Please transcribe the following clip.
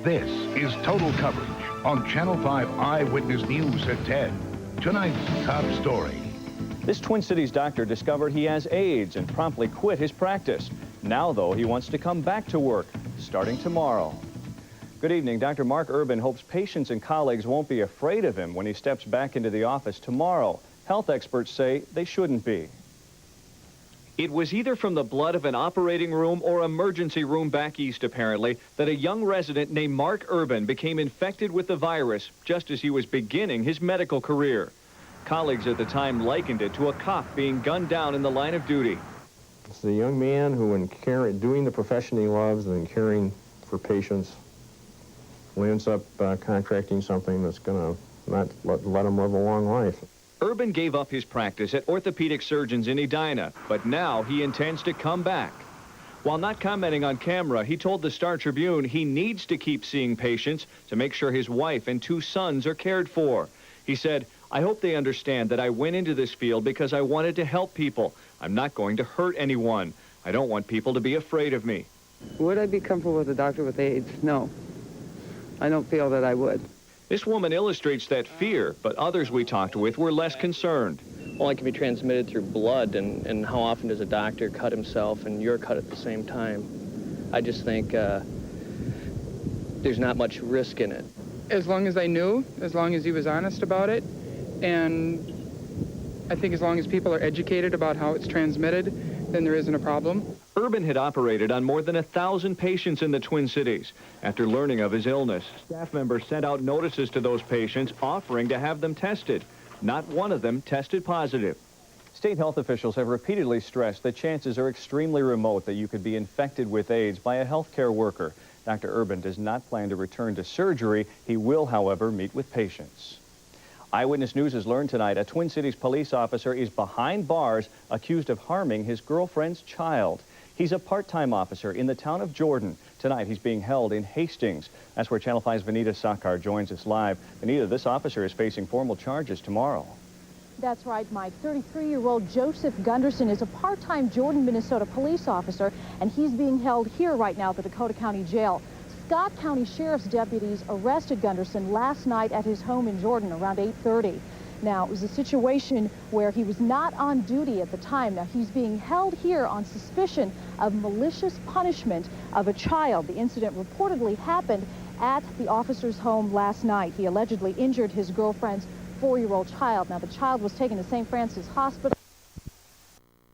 This is Total Coverage on Channel 5 Eyewitness News at 10. Tonight's top story. This Twin Cities doctor discovered he has AIDS and promptly quit his practice. Now, though, he wants to come back to work, starting tomorrow. Good evening. Dr. Mark Urban hopes patients and colleagues won't be afraid of him when he steps back into the office tomorrow. Health experts say they shouldn't be. It was either from the blood of an operating room or emergency room back east, apparently, that a young resident named Mark Urban became infected with the virus just as he was beginning his medical career. Colleagues at the time likened it to a cop being gunned down in the line of duty. It's a young man who, in doing the profession he loves and caring for patients, ends up contracting something that's going to not let him live a long life. Urban gave up his practice at orthopedic surgeons in Edina, but now he intends to come back. While not commenting on camera, he told the Star Tribune he needs to keep seeing patients to make sure his wife and 2 sons are cared for. He said, "I hope they understand that I went into this field because I wanted to help people. I'm not going to hurt anyone. I don't want people to be afraid of me." Would I be comfortable with a doctor with AIDS? No. I don't feel that I would. This woman illustrates that fear, but others we talked with were less concerned. Well, it can be transmitted through blood, and how often does a doctor cut himself and you're cut at the same time? I just think there's not much risk in it. As long as I knew, as long as he was honest about it, and I think as long as people are educated about how it's transmitted, then there isn't a problem. Urban had operated on more than 1,000 patients in the Twin Cities. After learning of his illness, staff members sent out notices to those patients offering to have them tested. Not one of them tested positive. State health officials have repeatedly stressed that chances are extremely remote that you could be infected with AIDS by a healthcare worker. Dr. Urban does not plan to return to surgery. He will, however, meet with patients. Eyewitness News has learned tonight a Twin Cities police officer is behind bars accused of harming his girlfriend's child. He's a part-time officer in the town of Jordan. Tonight, he's being held in Hastings. That's where Channel 5's Vanita Sakar joins us live. Vanita, this officer is facing formal charges tomorrow. That's right, Mike. 33-year-old Joseph Gunderson is a part-time Jordan, Minnesota police officer, and he's being held here right now at the Dakota County Jail. Scott County Sheriff's deputies arrested Gunderson last night at his home in Jordan around 8:30. Now, it was a situation where he was not on duty at the time. Now, he's being held here on suspicion of malicious punishment of a child. The incident reportedly happened at the officer's home last night. He allegedly injured his girlfriend's 4-year-old child. Now, the child was taken to St. Francis Hospital.